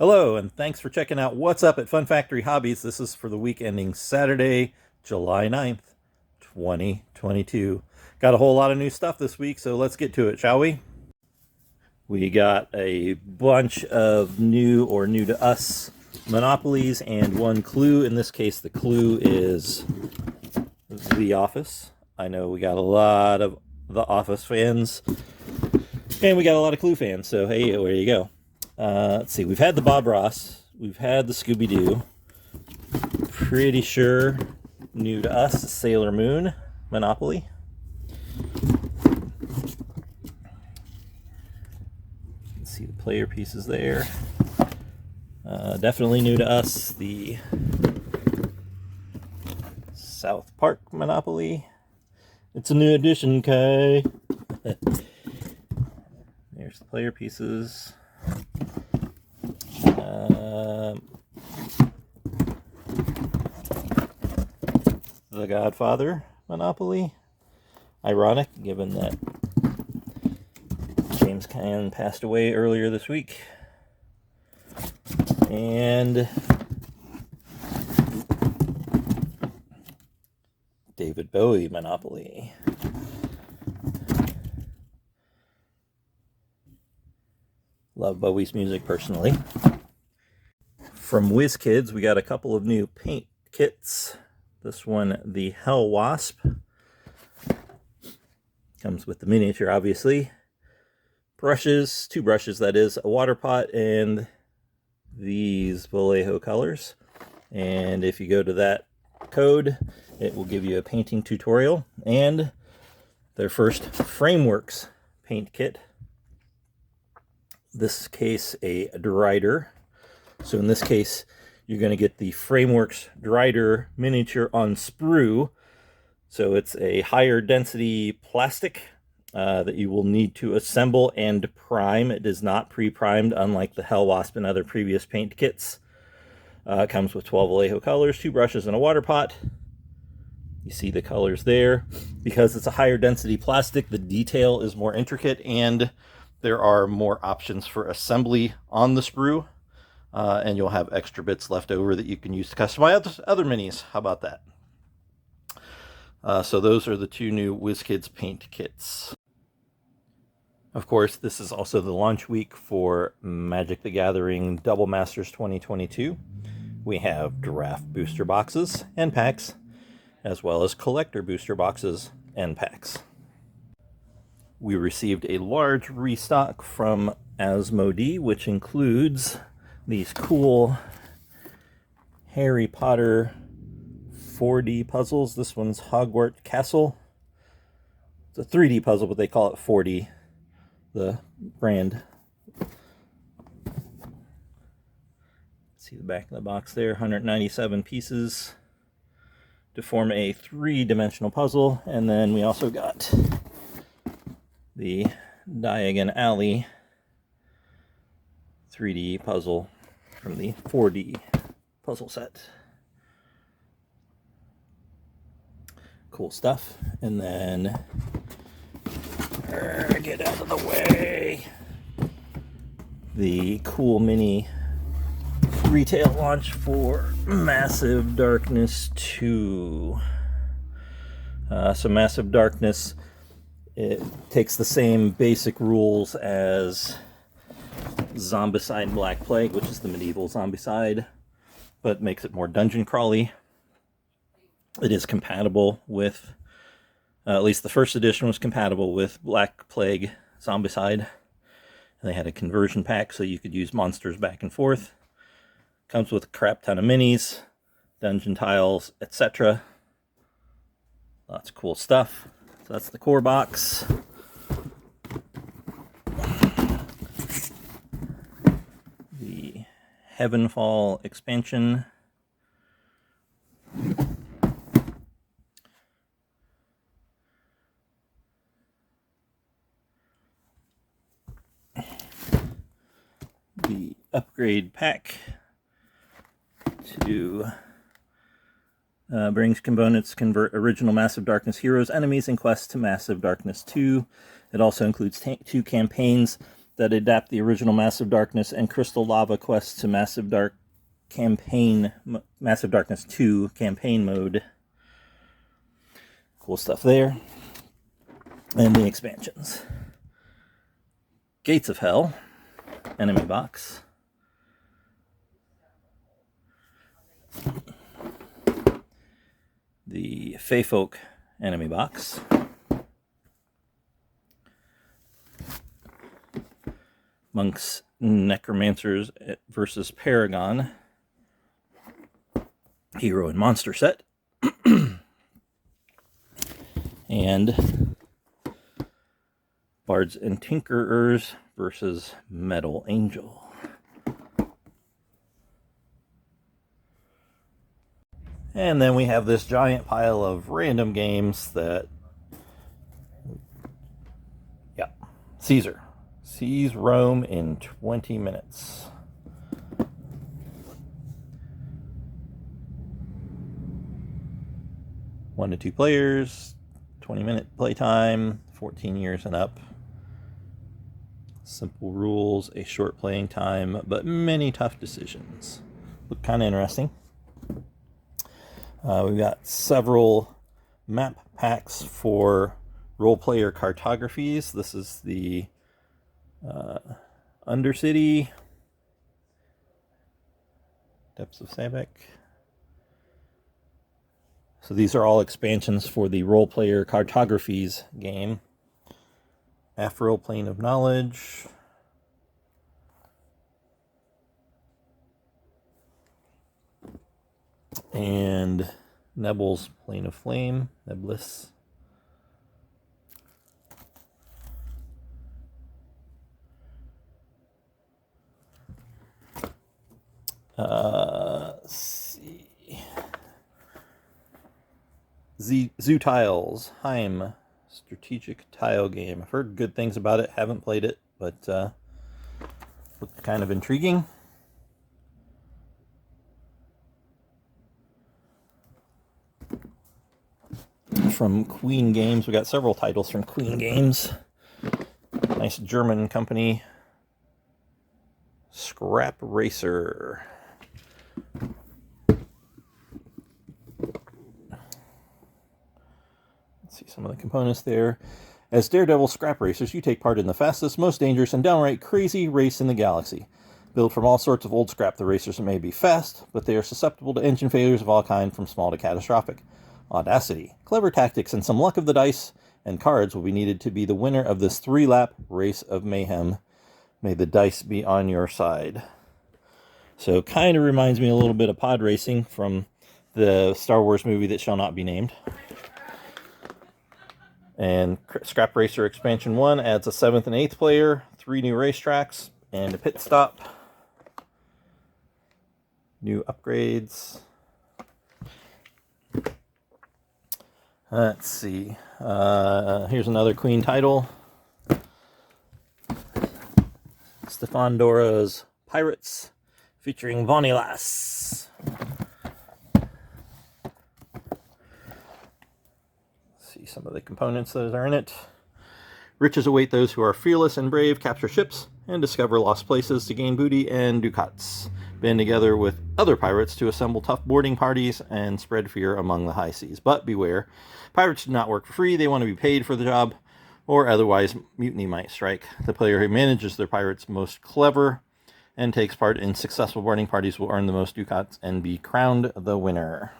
Hello, and thanks for checking out What's Up at Fun Factory Hobbies. This is for the week ending Saturday, July 9th, 2022. Got a whole lot of new stuff this week, so let's get to it, shall we? We got a bunch of new or new to us monopolies and one clue. In this case, the clue is The Office. I know we got a lot of The Office fans, and we got a lot of Clue fans, so hey, there you go. Let's see, we've had the Bob Ross, we've had the Scooby-Doo, pretty sure new to us, Sailor Moon Monopoly. You can see the player pieces there. Definitely new to us, the South Park Monopoly. It's a new edition, Kai. There's the player pieces. The Godfather Monopoly. Ironic, given that James Caan passed away earlier this week. And David Bowie Monopoly. Love Bowie's music personally. From WizKids, we got a couple of new paint kits. This one, the Hell Wasp. Comes with the miniature, obviously. Brushes, 2 brushes that is, a water pot, and these Vallejo colors. And if you go to that code, it will give you a painting tutorial and their first Frameworks paint kit. This case, a Derider. So in this case, you're going to get the Frameworks Derider miniature on sprue. So it's a higher density plastic that you will need to assemble and prime. It is not pre-primed, unlike the Hell Wasp and other previous paint kits. It comes with 12 Vallejo colors, 2 brushes, and a water pot. You see the colors there. Because it's a higher density plastic, the detail is more intricate, and there are more options for assembly on the sprue. And you'll have extra bits left over that you can use to customize other minis. How about that? So those are the 2 new WizKids paint kits. Of course, this is also the launch week for Magic the Gathering Double Masters 2022. We have draft booster boxes and packs, as well as collector booster boxes and packs. We received a large restock from Asmodee, which includes these cool Harry Potter 4D puzzles. This one's Hogwarts Castle. It's a 3D puzzle, but they call it 4D, the brand. See the back of the box there, 197 pieces to form a 3-dimensional puzzle. And then we also got the Diagon Alley 3D puzzle from the 4D puzzle set. Cool stuff. And then get out of the way. The cool mini retail launch for Massive Darkness 2. So Massive Darkness, it takes the same basic rules as Zombicide Black Plague, which is the medieval Zombicide, but makes it more dungeon crawly. It is compatible with, at least the first edition was compatible with Black Plague Zombicide. And they had a conversion pack so you could use monsters back and forth. Comes with a crap ton of minis, dungeon tiles, etc. Lots of cool stuff. So that's the core box. The Heavenfall expansion. The upgrade pack to brings components to convert original Massive Darkness heroes, enemies, and quests to Massive Darkness 2. It also includes 2 campaigns that adapt the original Massive Darkness and Crystal Lava quests to Massive Darkness 2 campaign mode. Cool stuff there. And the expansions. Gates of Hell, enemy box. The Fey Folk enemy box. Monks, Necromancers versus Paragon. Hero and Monster set. And Bards and Tinkerers versus Metal Angel. And then we have this giant pile of random games that... Yeah. Caesar. Seize Rome in 20 minutes. One to 2 players, 20-minute playtime, 14 years and up. Simple rules, a short playing time, but many tough decisions. Look kind of interesting. We've got several map packs for role-player cartographies. This is the Undercity, Depths of Sabek. So these are all expansions for the role-player cartographies game. Afro Plane of Knowledge. And Nebel's Plane of Flame, Neblis. Let's see. Zoo Tiles, Heim, strategic tile game. I've heard good things about it, haven't played it, but looked kind of intriguing. From Queen Games, we got several titles from Queen Games. Nice German company. Scrap Racer. See some of the components there. As Daredevil Scrap Racers, you take part in the fastest, most dangerous, and downright crazy race in the galaxy. Built from all sorts of old scrap, the racers may be fast, but they are susceptible to engine failures of all kinds, from small to catastrophic. Audacity, clever tactics, and some luck of the dice and cards will be needed to be the winner of this 3-lap race of mayhem. May the dice be on your side. So kind of reminds me a little bit of pod racing from the Star Wars movie that shall not be named. And Scrap Racer Expansion 1 adds a 7th and 8th player, 3 new racetracks, and a pit stop. New upgrades. Let's see. Here's another Queen title. Stefan Dora's Pirates, featuring Vonilas. See some of the components that are in it. Riches await those who are fearless and brave, capture ships, and discover lost places to gain booty and ducats. Band together with other pirates to assemble tough boarding parties and spread fear among the high seas. But beware, pirates do not work for free. They want to be paid for the job, or otherwise mutiny might strike. The player who manages their pirates most clever and takes part in successful boarding parties will earn the most ducats and be crowned the winner.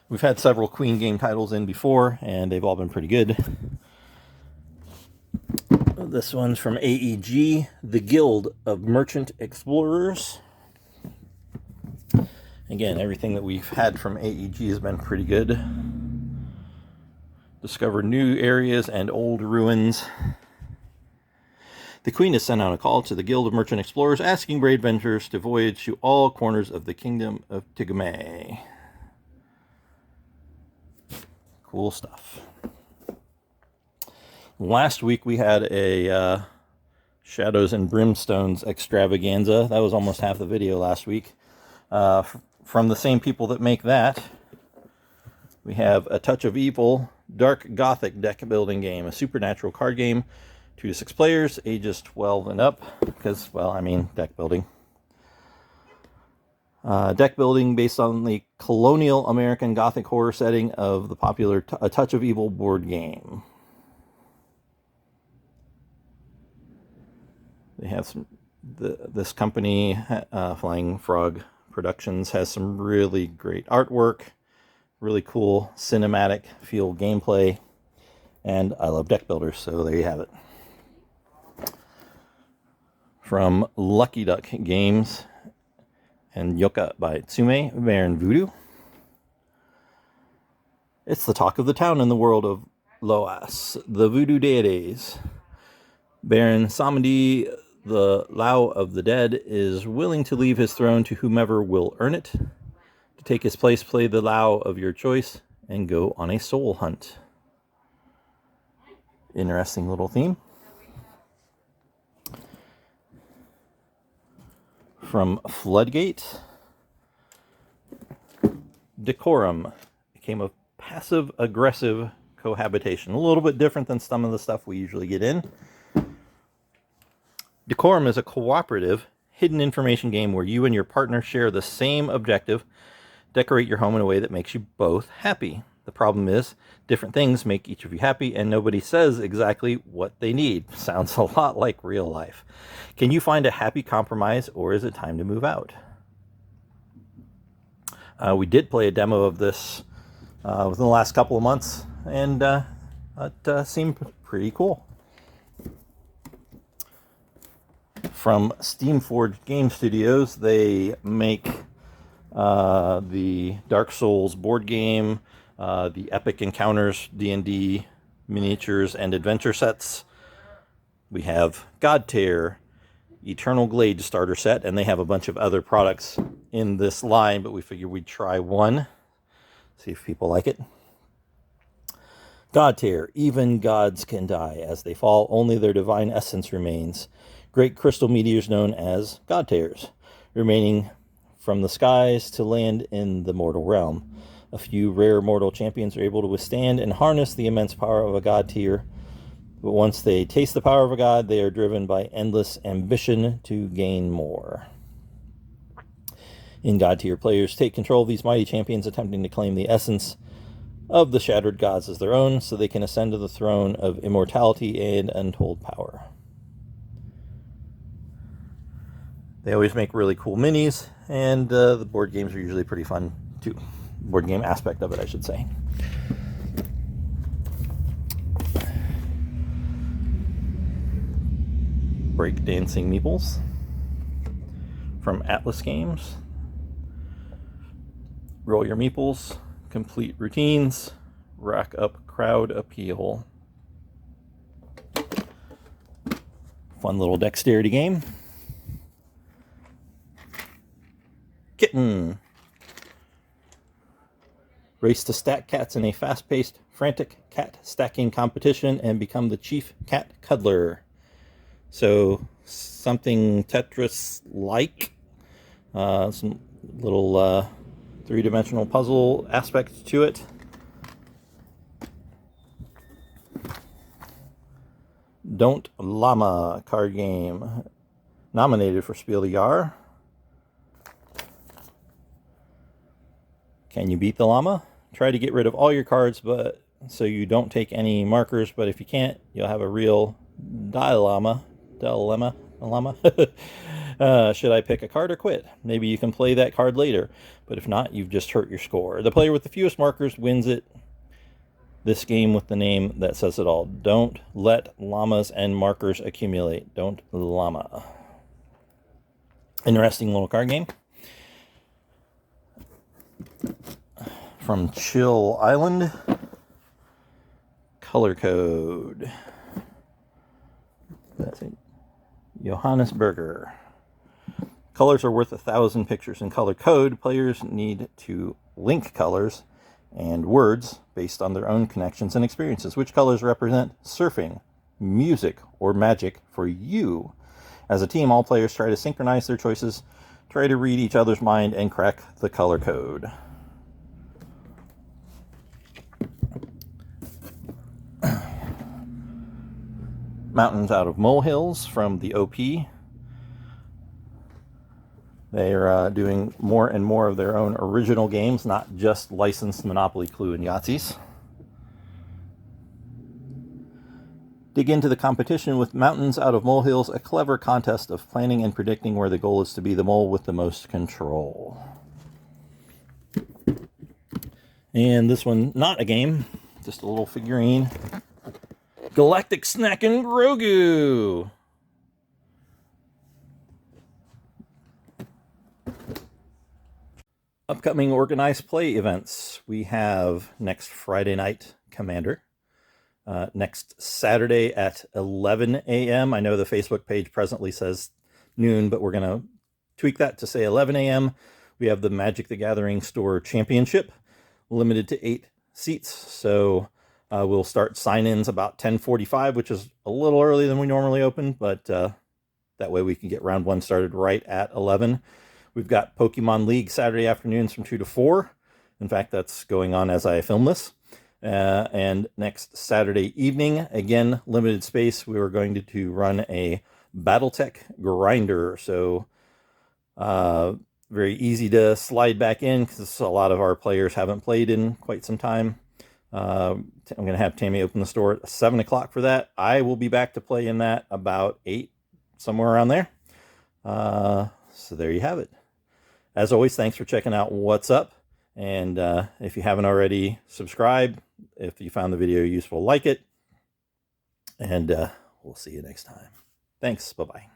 We've had several Queen game titles in before, and they've all been pretty good. This one's from AEG, the Guild of Merchant Explorers. Again, everything that we've had from AEG has been pretty good. Discover new areas and old ruins. The Queen has sent out a call to the Guild of Merchant Explorers, asking brave adventurers to voyage to all corners of the Kingdom of Tigame. Cool stuff. Last week we had a Shadows and Brimstones extravaganza. That was almost half the video last week. From the same people that make that, we have A Touch of Evil, Dark Gothic deck building game, a supernatural card game 2 to 6 players, ages 12 and up, because, well, I mean, deck building. Deck building based on the colonial American Gothic horror setting of the popular A Touch of Evil board game. They have some. This company, Flying Frog Productions, has some really great artwork, really cool cinematic feel gameplay, and I love deck builders, so there you have it. From Lucky Duck Games and Yoka by Tsume, Baron Voodoo. It's the talk of the town in the world of Loas, the voodoo deities. Baron Samedi, the Lao of the Dead, is willing to leave his throne to whomever will earn it. To take his place, play the Lao of your choice and go on a soul hunt. Interesting little theme. From Floodgate, Decorum became a passive-aggressive cohabitation. A little bit different than some of the stuff we usually get in. Decorum is a cooperative, hidden information game where you and your partner share the same objective: decorate your home in a way that makes you both happy. The problem is, different things make each of you happy, and nobody says exactly what they need. Sounds a lot like real life. Can you find a happy compromise, or is it time to move out? We did play a demo of this within the last couple of months, and it seemed pretty cool. From Steamforged Game Studios, they make the Dark Souls board game, the Epic Encounters D&D miniatures and adventure sets. We have Godtear, Eternal Glade starter set, and they have a bunch of other products in this line, but we figured we'd try one, see if people like it. Godtear, even gods can die. As they fall, only their divine essence remains. Great crystal meteors known as Godtears, remaining from the skies to land in the mortal realm. A few rare mortal champions are able to withstand and harness the immense power of a Godtear, but once they taste the power of a god, they are driven by endless ambition to gain more. In Godtear, players take control of these mighty champions, attempting to claim the essence of the shattered gods as their own, so they can ascend to the throne of immortality and untold power. They always make really cool minis, and the board games are usually pretty fun too. Board game aspect of it, I should say. Breakdancing Meeples from Atlas Games. Roll your meeples, complete routines, rack up crowd appeal. Fun little dexterity game. Kitten. Race to stack cats in a fast-paced, frantic cat stacking competition and become the chief cat cuddler. So, something Tetris-like. Some little three-dimensional puzzle aspect to it. Don't Llama card game. Nominated for Spiel des Jahres. Can you beat the llama? Try to get rid of all your cards, but so you don't take any markers, but if you can't, you'll have a real dilemma. Should I pick a card or quit? Maybe you can play that card later, but if not, you've just hurt your score. The player with the fewest markers wins it. This game with the name that says it all. Don't let llamas and markers accumulate. Don't llama. Interesting little card game. From Chill Island, Color Code. That's it. Johannes Berger. Colors are worth 1,000 pictures. In Color Code, players need to link colors and words based on their own connections and experiences. Which colors represent surfing, music, or magic for you? As a team, all players try to synchronize their choices, try to read each other's mind, and crack the color code. Mountains Out of Molehills from the OP. They are doing more and more of their own original games, not just licensed Monopoly, Clue, and Yahtzees. Dig into the competition with Mountains Out of Molehills, a clever contest of planning and predicting where the goal is to be the mole with the most control. And this one, not a game, just a little figurine. Galactic Snackin' Grogu! Upcoming organized play events. We have next Friday night, Commander. Next Saturday at 11 a.m. I know the Facebook page presently says noon, but we're going to tweak that to say 11 a.m. We have the Magic the Gathering Store Championship, limited to 8 seats. So we'll start sign-ins about 10:45, which is a little early than we normally open, but that way we can get round 1 started right at 11. We've got Pokemon League Saturday afternoons from 2 to 4. In fact, that's going on as I film this. And next Saturday evening, again, limited space, we were going to run a Battletech Grinder. So very easy to slide back in because a lot of our players haven't played in quite some time. I'm going to have Tammy open the store at 7 o'clock for that. I will be back to play in that about 8, somewhere around there. So there you have it. As always, thanks for checking out What's Up. And if you haven't already, subscribe. If you found the video useful, like it. And we'll see you next time. Thanks. Bye-bye.